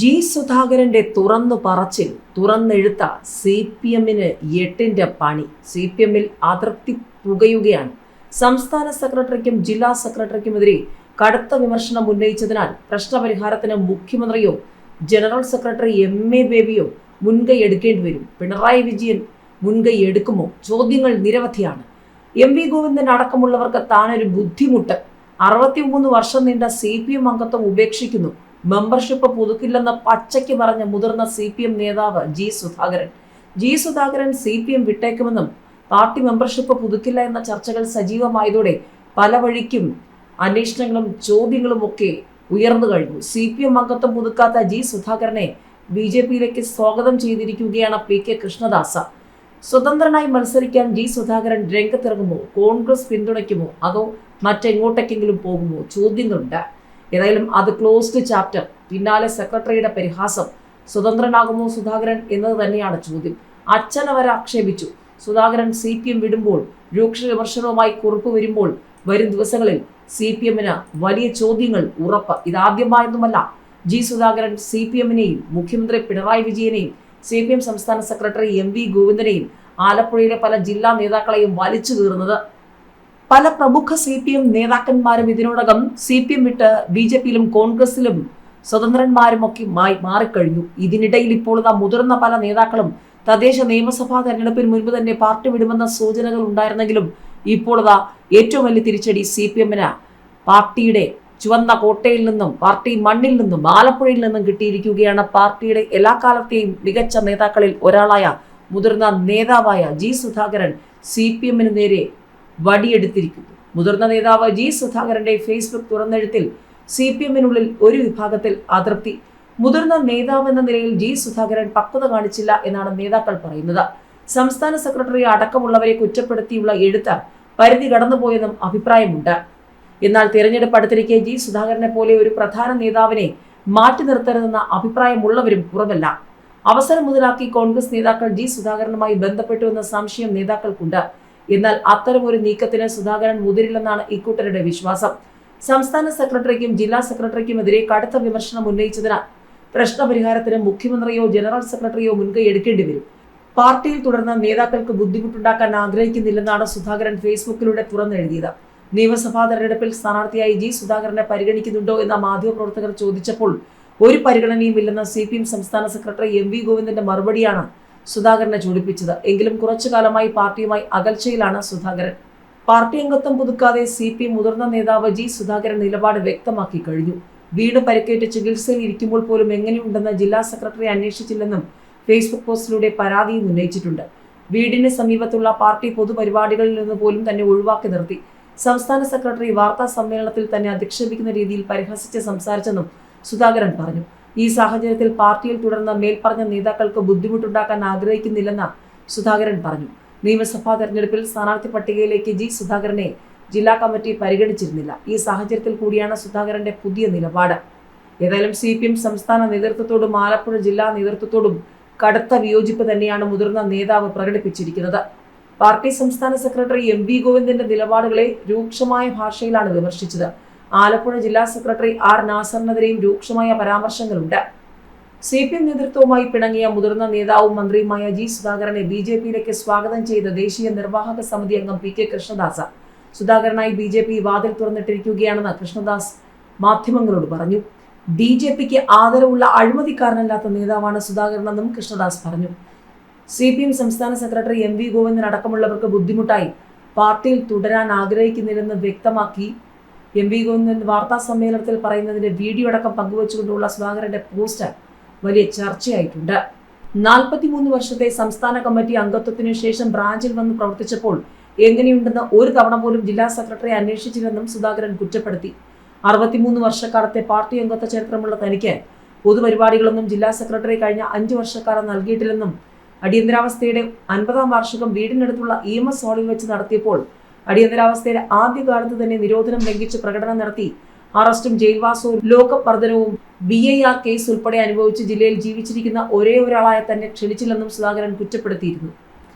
G സുധാകരന്റെ തുറന്നു പറച്ചിൽ തുറന്നെഴുത്ത CPM-ന് 8ന്റെ പണി. CPM-ൽ അതൃപ്തി പുകയുകയാണ്. സംസ്ഥാന സെക്രട്ടറിക്കും ജില്ലാ സെക്രട്ടറിക്കുമെതിരെ കടുത്ത വിമർശനം ഉന്നയിച്ചതിനാൽ പ്രശ്നപരിഹാരത്തിന് മുഖ്യമന്ത്രിയോ ജനറൽ സെക്രട്ടറി MA ബേബിയോ മുൻകൈ എടുക്കേണ്ടി വരും. പിണറായി വിജയൻ മുൻകൈ എടുക്കുമോ? ചോദ്യങ്ങൾ നിരവധിയാണ്. MV ഗോവിന്ദൻ അടക്കമുള്ളവർക്ക് താനൊരു ബുദ്ധിമുട്ട്. 63 വർഷം നീണ്ട CPM അംഗത്വം ഉപേക്ഷിക്കുന്നു. മെമ്പർഷിപ്പ് പുതുക്കില്ലെന്ന് പച്ചയ്ക്ക് പറഞ്ഞ മുതിർന്ന CPM നേതാവ് ജി സുധാകരൻ CPM വിട്ടേക്കുമെന്നും പാർട്ടി മെമ്പർഷിപ്പ് പുതുക്കില്ല എന്ന ചർച്ചകൾ സജീവമായതോടെ പല വഴിക്കും അന്വേഷണങ്ങളും ചോദ്യങ്ങളും ഒക്കെ ഉയർന്നു കഴിഞ്ഞു. CPM അംഗത്വം പുതുക്കാത്ത ജി സുധാകരനെ BJP-യിലേക്ക് സ്വാഗതം ചെയ്തിരിക്കുകയാണ് PK കൃഷ്ണദാസ. സ്വതന്ത്രനായി മത്സരിക്കാൻ ജി സുധാകരൻ രംഗത്തിറങ്ങുമോ? കോൺഗ്രസ് പിന്തുണയ്ക്കുമോ? അതോ മറ്റെങ്ങോട്ടേക്കെങ്കിലും പോകുമോ? ചോദ്യങ്ങളുണ്ട്. ഏതായാലും അത് ക്ലോസ്ഡ് ചാപ്റ്റർ. പിന്നാലെ സെക്രട്ടറിയുടെ പരിഹാസം. സ്വതന്ത്രനാകുമോ സുധാകരൻ എന്നത് തന്നെയാണ് ചോദ്യം. അച്ഛനെ വരെ ആക്ഷേപിച്ചു. സുധാകരൻ CPM വിടുമ്പോൾ രൂക്ഷ വിമർശനവുമായി കുറിപ്പ് വരുമ്പോൾ വരും ദിവസങ്ങളിൽ CPM-ന് വലിയ ചോദ്യങ്ങൾ ഉറപ്പ്. ഇതാദ്യമായൊന്നുമല്ല. ജി സുധാകരൻ CPM-നെയും മുഖ്യമന്ത്രി പിണറായി വിജയനെയും CPM സംസ്ഥാന സെക്രട്ടറി MV ഗോവിന്ദനെയും ആലപ്പുഴയിലെ പല ജില്ലാ നേതാക്കളെയും വലിച്ചു കീറുന്നത്. പല പ്രമുഖ CPM നേതാക്കന്മാരും ഇതിനോടകം CPM വിട്ട് BJP-യിലും കോൺഗ്രസിലും സ്വതന്ത്രന്മാരും ഒക്കെ മാറിക്കഴിഞ്ഞു. ഇതിനിടയിൽ ഇപ്പോൾ മുതിർന്ന പല നേതാക്കളും തദ്ദേശ നിയമസഭാ തെരഞ്ഞെടുപ്പിന് മുൻപ് തന്നെ പാർട്ടി വിടുമെന്ന സൂചനകൾ ഉണ്ടായിരുന്നെങ്കിലും ഇപ്പോൾ ഏറ്റവും വലിയ തിരിച്ചടി CPM-ന് പാർട്ടിയുടെ ചുവന്ന കോട്ടയിൽ നിന്നും പാർട്ടി മണ്ണിൽ നിന്നും ആലപ്പുഴയിൽ നിന്നും കിട്ടിയിരിക്കുകയാണ്. പാർട്ടിയുടെ എല്ലാ കാലത്തെയും മികച്ച നേതാക്കളിൽ ഒരാളായ മുതിർന്ന നേതാവായ ജി സുധാകരൻ CPM-ന് നേരെ വടിയെടുത്തിരിക്കുന്നു. മുതിർന്ന നേതാവ് ജി സുധാകരന്റെ ഫേസ്ബുക്ക് തുറന്നെഴുത്തിൽ CPM-നുള്ളിൽ ഒരു വിഭാഗത്തിൽ അതൃപ്തി. മുതിർന്ന നേതാവ് എന്ന നിലയിൽ ജി സുധാകരൻ പക്വത കാണിച്ചില്ല എന്നാണ് നേതാക്കൾ പറയുന്നത്. സംസ്ഥാന സെക്രട്ടറി അടക്കമുള്ളവരെ കുറ്റപ്പെടുത്തിയുള്ള എഴുത്ത് പരിധി കടന്നുപോയെന്നും അഭിപ്രായമുണ്ട്. എന്നാൽ തിരഞ്ഞെടുപ്പ് അടുത്തിരിക്കെ ജി സുധാകരനെ പോലെ ഒരു പ്രധാന നേതാവിനെ മാറ്റി നിർത്തരുതെന്ന അഭിപ്രായമുള്ളവരും കുറവല്ല. അവസരം മുതലാക്കി കോൺഗ്രസ് നേതാക്കൾ ജി സുധാകരനുമായി ബന്ധപ്പെട്ടുവെന്ന സംശയം നേതാക്കൾക്കുണ്ട്. എന്നാൽ അത്തരം ഒരു നീക്കത്തിന് സുധാകരൻ മുതിരില്ലെന്നാണ് ഇക്കൂട്ടരുടെ വിശ്വാസം. സംസ്ഥാന സെക്രട്ടറിക്കും ജില്ലാ സെക്രട്ടറിക്കുമെതിരെ കടുത്ത വിമർശനം ഉന്നയിച്ചതിനാൽ പ്രശ്നപരിഹാരത്തിന് മുഖ്യമന്ത്രിയോ ജനറൽ സെക്രട്ടറിയോ മുൻകൈ എടുക്കേണ്ടി വരും. പാർട്ടിയിൽ തുടർന്ന് നേതാക്കൾക്ക് ബുദ്ധിമുട്ടുണ്ടാക്കാൻ ആഗ്രഹിക്കുന്നില്ലെന്നാണ് സുധാകരൻ ഫേസ്ബുക്കിലൂടെ തുറന്നെഴുതിയത്. നിയമസഭാ തെരഞ്ഞെടുപ്പിൽ സ്ഥാനാർത്ഥിയായി ജി സുധാകരനെ പരിഗണിക്കുന്നുണ്ടോ എന്ന മാധ്യമപ്രവർത്തകർ ചോദിച്ചപ്പോൾ ഒരു പരിഗണനയും ഇല്ലെന്ന CPM സംസ്ഥാന സെക്രട്ടറി MV ഗോവിന്ദന്റെ മറുപടിയാണ് സുധാകരനെ ചൂണ്ടിപ്പിച്ചത്. എങ്കിലും കുറച്ചു കാലമായി പാർട്ടിയുമായി അകൽച്ചയിലാണ് സുധാകരൻ. പാർട്ടി അംഗത്വം പുതുക്കാതെ CPM മുതിർന്ന നേതാവ് ജി സുധാകരൻ നിലപാട് വ്യക്തമാക്കി കഴിഞ്ഞു. വീണ് പരിക്കേറ്റ് ചികിത്സയിൽ ഇരിക്കുമ്പോൾ പോലും എങ്ങനെയുണ്ടെന്ന് ജില്ലാ സെക്രട്ടറി അന്വേഷിച്ചില്ലെന്നും ഫേസ്ബുക്ക് പോസ്റ്റിലൂടെ പരാതിയും ഉന്നയിച്ചിട്ടുണ്ട്. വീടിന് സമീപത്തുള്ള പാർട്ടി പൊതുപരിപാടികളിൽ നിന്ന് പോലും തന്നെ ഒഴിവാക്കി നിർത്തി. സംസ്ഥാന സെക്രട്ടറി വാർത്താ സമ്മേളനത്തിൽ തന്നെ അധിക്ഷേപിക്കുന്ന രീതിയിൽ പരിഹസിച്ച് സംസാരിച്ചെന്നും സുധാകരൻ പറഞ്ഞു. ഈ സാഹചര്യത്തിൽ പാർട്ടിയിൽ തുടർന്ന് മേൽപ്പറഞ്ഞ നേതാക്കൾക്ക് ബുദ്ധിമുട്ടുണ്ടാക്കാൻ ആഗ്രഹിക്കുന്നില്ലെന്ന് സുധാകരൻ പറഞ്ഞു. നിയമസഭാ തെരഞ്ഞെടുപ്പിൽ സ്ഥാനാർത്ഥി പട്ടികയിലേക്ക് ജി സുധാകരനെ ജില്ലാ കമ്മിറ്റി പരിഗണിച്ചിരുന്നില്ല. ഈ സാഹചര്യത്തിൽ കൂടിയാണ് സുധാകരന്റെ പുതിയ നിലപാട്. ഏതായാലും CPM സംസ്ഥാന നേതൃത്വത്തോടും ആലപ്പുഴ ജില്ലാ നേതൃത്വത്തോടും കടുത്ത വിയോജിപ്പ് തന്നെയാണ് മുതിർന്ന നേതാവ് പ്രകടിപ്പിച്ചിരിക്കുന്നത്. പാർട്ടി സംസ്ഥാന സെക്രട്ടറി MV ഗോവിന്ദന്റെ നിലപാടുകളെ രൂക്ഷമായ ഭാഷയിലാണ് വിമർശിച്ചത്. ആലപ്പുഴ ജില്ലാ സെക്രട്ടറി R നാസറിനെതിരെയും രൂക്ഷമായ പരാമർശങ്ങളുണ്ട്. CPM നേതൃത്വവുമായി പിണങ്ങിയ മുതിർന്ന നേതാവും മന്ത്രിയുമായ ജി സുധാകരനെ BJP-യിലേക്ക് സ്വാഗതം ചെയ്ത ദേശീയ നിർവാഹക സമിതി അംഗം PK കൃഷ്ണദാസ സുധാകരനായി BJP വാതിൽ തുറന്നിട്ടിരിക്കുകയാണെന്ന് കൃഷ്ണദാസ് മാധ്യമങ്ങളോട് പറഞ്ഞു. BJP-ക്ക് ആദരവുള്ള അഴിമതിക്കാരനല്ലാത്ത നേതാവാണ് സുധാകരനെന്നും കൃഷ്ണദാസ് പറഞ്ഞു. CPM സംസ്ഥാന സെക്രട്ടറി MV ഗോവിന്ദൻ അടക്കമുള്ളവർക്ക് ബുദ്ധിമുട്ടായി പാർട്ടിയിൽ തുടരാൻ ആഗ്രഹിക്കുന്നില്ലെന്ന് വ്യക്തമാക്കി MV ഗോവിന്ദൻ വാർത്താ സമ്മേളനത്തിൽ പറയുന്നതിന്റെ വീഡിയോ അടക്കം പങ്കുവച്ചുകൊണ്ടുള്ള സുധാകരന്റെ പോസ്റ്റ് വലിയ ചർച്ചയായിട്ടുണ്ട്. 43 വർഷത്തെ സംസ്ഥാന കമ്മിറ്റി അംഗത്വത്തിനു ശേഷം ബ്രാഞ്ചിൽ വന്ന് പ്രവർത്തിച്ചപ്പോൾ എങ്ങനെയുണ്ടെന്ന് ഒരു തവണ പോലും ജില്ലാ സെക്രട്ടറി അന്വേഷിച്ചില്ലെന്നും സുധാകരൻ കുറ്റപ്പെടുത്തി. 63 വർഷക്കാലത്തെ പാർട്ടി അംഗത്വ ചരിത്രമുള്ള തനിക്ക് പൊതുപരിപാടികളൊന്നും ജില്ലാ സെക്രട്ടറി കഴിഞ്ഞ 5 വർഷക്കാലം നൽകിയിട്ടില്ലെന്നും അടിയന്തരാവസ്ഥയുടെ 50ാം വാർഷികം വീടിനടുത്തുള്ള EMS ഹാളിൽ വെച്ച് നടത്തിയപ്പോൾ അടിയന്തരാവസ്ഥയുടെ ആദ്യകാലത്ത് തന്നെ നിരോധനം ലംഘിച്ച് പ്രകടനം നടത്തി അറസ്റ്റും ജയിൽവാസവും ലോക്കപ്പ് വർധനവും BIR കേസ് ഉൾപ്പെടെ അനുഭവിച്ച് ജില്ലയിൽ ജീവിച്ചിരിക്കുന്ന ഒരേ ഒരാളായ തന്നെ ക്ഷണിച്ചില്ലെന്നും സുധാകരൻ കുറ്റപ്പെടുത്തിയിരുന്നു.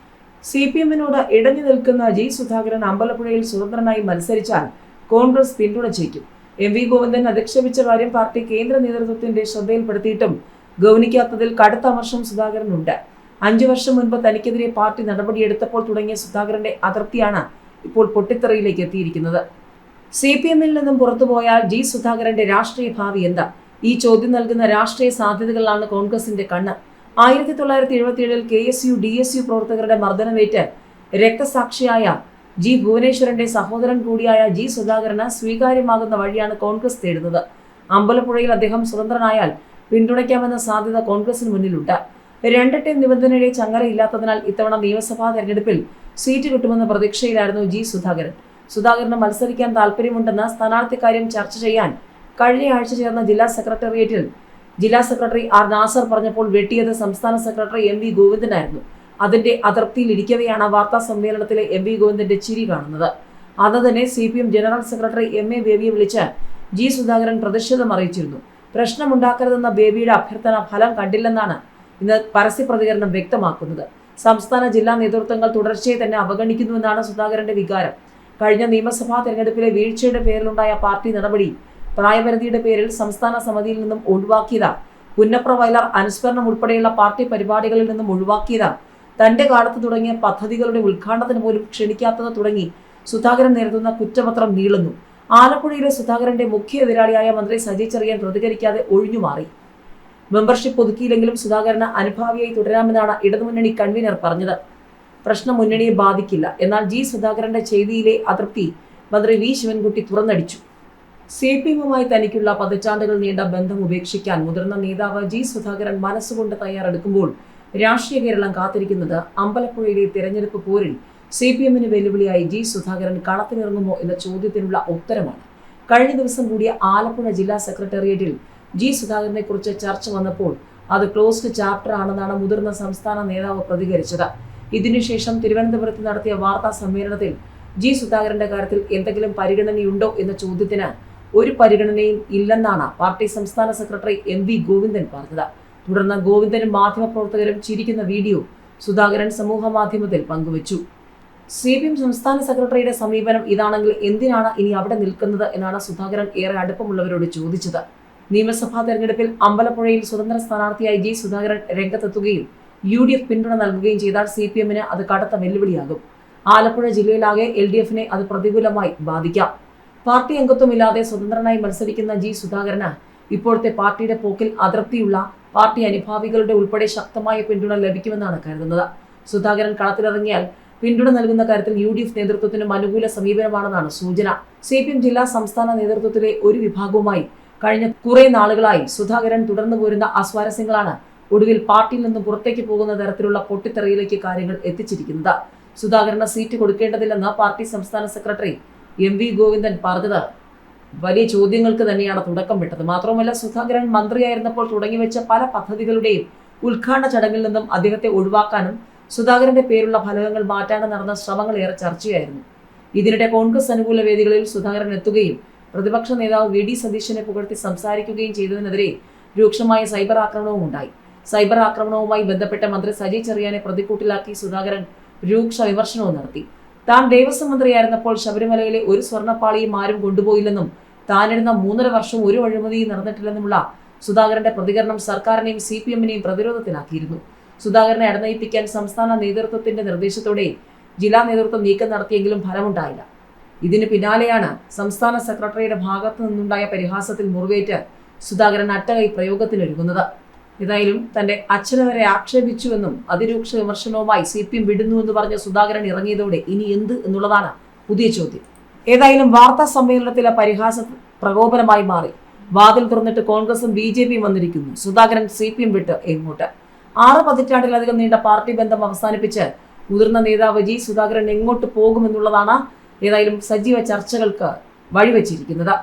CPM-നോട് ഇടഞ്ഞു നിൽക്കുന്ന ജി സുധാകരൻ അമ്പലപ്പുഴയിൽ സ്വതന്ത്രനായി മത്സരിച്ചാൽ കോൺഗ്രസ് പിന്തുണച്ചേക്കും. MV ഗോവിന്ദൻ അധിക്ഷേപിച്ച കാര്യം പാർട്ടി കേന്ദ്ര നേതൃത്വത്തിന്റെ ശ്രദ്ധയിൽപ്പെടുത്തിയിട്ടും ഗൗനിക്കാത്തതിൽ കടുത്ത അമർഷം സുധാകരനുണ്ട്. 5 വർഷം മുൻപ് തനിക്കെതിരെ പാർട്ടി നടപടിയെടുത്തപ്പോൾ തുടങ്ങിയ സുധാകരന്റെ അതൃപ്തിയാണ് ഇപ്പോൾ പൊട്ടിത്തെറിയിലേക്ക് എത്തിയിരിക്കുന്നത്. CPM-ൽ നിന്നും പുറത്തുപോയാൽ ജി സുധാകരന്റെ രാഷ്ട്രീയ ഭാവി എന്താ? ഈ ചോദ്യം നൽകുന്ന രാഷ്ട്രീയ സാധ്യതകളാണ് കോൺഗ്രസിന്റെ കണ്ണ്. 1977-ൽ KSU DSU പ്രവർത്തകരുടെ മർദ്ദനമേറ്റ് രക്തസാക്ഷിയായ ജി ഭുവനേശ്വരന്റെ സഹോദരൻ കൂടിയായ ജി സുധാകരന് സ്വീകാര്യമാകുന്ന വഴിയാണ് കോൺഗ്രസ് തേടുന്നത്. അമ്പലപ്പുഴയിൽ അദ്ദേഹം സ്വതന്ത്രനായാൽ പിന്തുണയ്ക്കാമെന്ന സാധ്യത കോൺഗ്രസിന് മുന്നിലുണ്ട്. 2 ടേം നിബന്ധനയുടെ ചങ്ങലയില്ലാത്തതിനാൽ ഇത്തവണ നിയമസഭാ തെരഞ്ഞെടുപ്പിൽ സീറ്റ് കിട്ടുമെന്ന പ്രതീക്ഷയിലായിരുന്നു ജി സുധാകരൻ. സുധാകരന് മത്സരിക്കാൻ താല്പര്യമുണ്ടെന്ന് സ്ഥാനാർത്ഥി കാര്യം ചർച്ച ചെയ്യാൻ കഴിഞ്ഞ ആഴ്ച ചേർന്ന ജില്ലാ സെക്രട്ടേറിയറ്റിൽ ജില്ലാ സെക്രട്ടറി ആർ നാസർ പറഞ്ഞപ്പോൾ വെട്ടിയത് സംസ്ഥാന സെക്രട്ടറി MV ഗോവിന്ദനായിരുന്നു. അതിന്റെ അതൃപ്തിയിലിരിക്കവെയാണ് വാർത്താ സമ്മേളനത്തിലെ MV ഗോവിന്ദന്റെ ചിരി കാണുന്നത്. അന്ന് തന്നെ CPM ജനറൽ സെക്രട്ടറി MA ബേബിയെ വിളിച്ച് ജി സുധാകരൻ പ്രതിഷേധം അറിയിച്ചിരുന്നു. പ്രശ്നമുണ്ടാക്കരുതെന്ന ബേബിയുടെ അഭ്യർത്ഥന ഫലം കണ്ടില്ലെന്നാണ് ഇന്ന് പരസ്യ പ്രതികരണം വ്യക്തമാക്കുന്നത്. സംസ്ഥാന ജില്ലാ നേതൃത്വങ്ങൾ തുടർച്ചയായി തന്നെ അവഗണിക്കുന്നുവെന്നാണ് സുധാകരന്റെ വികാരം. കഴിഞ്ഞ നിയമസഭാ തെരഞ്ഞെടുപ്പിലെ വീഴ്ചയുടെ പേരിലുണ്ടായ പാർട്ടി നടപടി, പ്രായപരിധിയുടെ പേരിൽ സംസ്ഥാന സമിതിയിൽ നിന്നും ഒഴിവാക്കിയത്, പുന്നപ്ര വയലാർ അനുസ്മരണം ഉൾപ്പെടെയുള്ള പാർട്ടി പരിപാടികളിൽ നിന്നും ഒഴിവാക്കിയത്, തന്റെ കാലത്ത് തുടങ്ങിയ പദ്ധതികളുടെ ഉദ്ഘാടനത്തിന് പോലും ക്ഷണിക്കാത്തത് തുടങ്ങി സുധാകരൻ നേരിടുന്ന കുറ്റപത്രം നീളുന്നു. ആലപ്പുഴയിലെ സുധാകരന്റെ മുഖ്യ എതിരാളിയായ മന്ത്രി സജി ചെറിയാൻ പ്രതികരിക്കാതെ ഒഴിഞ്ഞുമാറി. മെമ്പർഷിപ്പ് ഒതുക്കിയില്ലെങ്കിലും സുധാകരന് അനുഭാവിയായി തുടരാമെന്നാണ് ഇടതുമുന്നണി കൺവീനർ പറഞ്ഞത്. പ്രശ്നം മുന്നണിയെ ബാധിക്കില്ല. എന്നാൽ ജി സുധാകരന്റെ ചെയ്തിയിലെ അതൃപ്തി മന്ത്രി വി ശിവൻകുട്ടി തുറന്നടിച്ചു. CPM-മായി തനിക്കുള്ള പതിറ്റാണ്ടുകൾ നീണ്ട ബന്ധം ഉപേക്ഷിക്കാൻ മുതിർന്ന നേതാവ് ജി സുധാകരൻ മനസ്സുകൊണ്ട് തയ്യാറെടുക്കുമ്പോൾ രാഷ്ട്രീയ കേരളം കാത്തിരിക്കുന്നത് അമ്പലപ്പുഴയിലെ തെരഞ്ഞെടുപ്പ് പോരിൽ CPM-ന് വെല്ലുവിളിയായി ജി സുധാകരൻ കളത്തിലിറങ്ങുമോ എന്ന ചോദ്യത്തിനുള്ള ഉത്തരമാണ്. കഴിഞ്ഞ ദിവസം കൂടിയ ആലപ്പുഴ ജില്ലാ സെക്രട്ടേറിയറ്റിൽ ജി സുധാകരനെ കുറിച്ച് ചർച്ച വന്നപ്പോൾ അത് ക്ലോസ്ഡ് ചാപ്റ്റർ ആണെന്നാണ് മുതിർന്ന സംസ്ഥാന നേതാവ് പ്രതികരിച്ചത്. ഇതിനുശേഷം തിരുവനന്തപുരത്ത് നടത്തിയ വാർത്താ സമ്മേളനത്തിൽ ജി സുധാകരന്റെ കാര്യത്തിൽ എന്തെങ്കിലും പരിഗണനയുണ്ടോ എന്ന ചോദ്യത്തിന് ഒരു പരിഗണനയും ഇല്ലെന്നാണ് പാർട്ടി സംസ്ഥാന സെക്രട്ടറി MV ഗോവിന്ദൻ പറഞ്ഞത്. തുടർന്ന് ഗോവിന്ദനും മാധ്യമപ്രവർത്തകരും ചിരിക്കുന്ന വീഡിയോ സുധാകരൻ സമൂഹ മാധ്യമത്തിൽ പങ്കുവച്ചു. CPM സംസ്ഥാന സെക്രട്ടറിയുടെ സമീപനം ഇതാണെങ്കിൽ എന്തിനാണ് ഇനി അവിടെ നിൽക്കുന്നത് എന്നാണ് സുധാകരൻ ഏറെ അടുപ്പമുള്ളവരോട് ചോദിച്ചത്. നിയമസഭാ തെരഞ്ഞെടുപ്പിൽ അമ്പലപ്പുഴയിൽ സ്വതന്ത്ര സ്ഥാനാർത്ഥിയായി ജി സുധാകരൻ രംഗത്തെത്തുകയും UDF പിന്തുണ നൽകുകയും ചെയ്താൽ CPM-ന് അത് കടുത്ത വെല്ലുവിളിയാകും. ആലപ്പുഴ ജില്ലയിലാകെ LDF-നെ അത് പ്രതികൂലമായി ബാധിക്കാം. പാർട്ടി അംഗത്വമില്ലാതെ സ്വതന്ത്രനായി മത്സരിക്കുന്ന ജി സുധാകരന് ഇപ്പോഴത്തെ പാർട്ടിയുടെ പോക്കിൽ അതൃപ്തിയുള്ള പാർട്ടി അനുഭാവികളുടെ ഉൾപ്പെടെ ശക്തമായ പിന്തുണ ലഭിക്കുമെന്നാണ് കരുതുന്നത്. സുധാകരൻ കളത്തിലിറങ്ങിയാൽ പിന്തുണ നൽകുന്ന കാര്യത്തിൽ UDF നേതൃത്വത്തിനും അനുകൂല സമീപനമാണെന്നാണ് സൂചന. CPM ജില്ലാ സംസ്ഥാന നേതൃത്വത്തിലെ ഒരു വിഭാഗവുമായി കഴിഞ്ഞ കുറെ നാളുകളായി സുധാകരൻ തുടർന്നു പോരുന്ന അസ്വാരസ്യങ്ങളാണ് ഒടുവിൽ പാർട്ടിയിൽ നിന്ന് പുറത്തേക്ക് പോകുന്ന തരത്തിലുള്ള പൊട്ടിത്തെറിയിലേക്ക് കാര്യങ്ങൾ എത്തിച്ചിരിക്കുന്നത്. സുധാകരന് സീറ്റ് കൊടുക്കേണ്ടതില്ലെന്ന് പാർട്ടി സംസ്ഥാന സെക്രട്ടറി MV ഗോവിന്ദൻ പറഞ്ഞത് വലിയ ചോദ്യങ്ങൾക്ക് തന്നെയാണ് തുടക്കം വിട്ടത്. മാത്രമല്ല, സുധാകരൻ മന്ത്രിയായിരുന്നപ്പോൾ തുടങ്ങിവെച്ച പല പദ്ധതികളുടെയും ഉദ്ഘാടന ചടങ്ങിൽ നിന്നും അദ്ദേഹത്തെ ഒഴിവാക്കാനും സുധാകരന്റെ പേരുള്ള ഫലകങ്ങൾ മാറ്റാനും നടന്ന ശ്രമങ്ങൾ ഏറെ ചർച്ചയായിരുന്നു. ഇതിനിടെ കോൺഗ്രസ് അനുകൂല വേദികളിൽ സുധാകരൻ എത്തുകയും പ്രതിപക്ഷ നേതാവ് VD സതീശനെ പുകഴ്ത്തി സംസാരിക്കുകയും ചെയ്തതിനെതിരെ രൂക്ഷമായ സൈബർ ആക്രമണവും ഉണ്ടായി. സൈബർ ആക്രമണവുമായി ബന്ധപ്പെട്ട മന്ത്രി സജി ചെറിയാനെ പ്രതിക്കൂട്ടിലാക്കി സുധാകരൻ രൂക്ഷ വിമർശനവും നടത്തി. താൻ ദേവസ്വം മന്ത്രിയായിരുന്നപ്പോൾ ശബരിമലയിലെ ഒരു സ്വർണ്ണപ്പാളിയും ആരും കൊണ്ടുപോയില്ലെന്നും താനിരുന്ന 3.5 വർഷം ഒരു അഴിമതിയും നടന്നിട്ടില്ലെന്നുമുള്ള സുധാകരന്റെ പ്രതികരണം സർക്കാരിനെയും CPM-നെയും പ്രതിരോധത്തിലാക്കിയിരുന്നു. സുധാകരനെ അടനയിപ്പിക്കാൻ സംസ്ഥാന നേതൃത്വത്തിന്റെ നിർദ്ദേശത്തോടെ ജില്ലാ നേതൃത്വം നീക്കം നടത്തിയെങ്കിലും ഫലമുണ്ടായില്ല. ഇതിന് പിന്നാലെയാണ് സംസ്ഥാന സെക്രട്ടറിയുടെ ഭാഗത്തു നിന്നുണ്ടായ പരിഹാസത്തിൽ മുറിവേറ്റ് സുധാകരൻ അട്ടകൈ പ്രയോഗത്തിനൊരുങ്ങുന്നത്. ഏതായാലും തന്റെ അച്ഛനെ വരെ ആക്ഷേപിച്ചുവെന്നും അതിരൂക്ഷ വിമർശനവുമായി CPM വിടുന്നുവെന്ന് പറഞ്ഞ സുധാകരൻ ഇറങ്ങിയതോടെ ഇനി എന്ത് എന്നുള്ളതാണ് പുതിയ ചോദ്യം. ഏതായാലും വാർത്താ സമ്മേളനത്തിലെ പരിഹാസ പ്രകോപനമായി മാറി. വാതിൽ തുറന്നിട്ട് കോൺഗ്രസും BJPയും വന്നിരിക്കുന്നു. സുധാകരൻ CPM വിട്ട് എങ്ങോട്ട്? 6 പതിറ്റാണ്ടിലധികം നീണ്ട പാർട്ടി ബന്ധം അവസാനിപ്പിച്ച് മുതിർന്ന നേതാവ് ജി സുധാകരൻ എങ്ങോട്ട് പോകുമെന്നുള്ളതാണ് ഏതായാലും സജീവ ചർച്ചകൾക്ക് വഴിവെച്ചിരിക്കുന്നത്.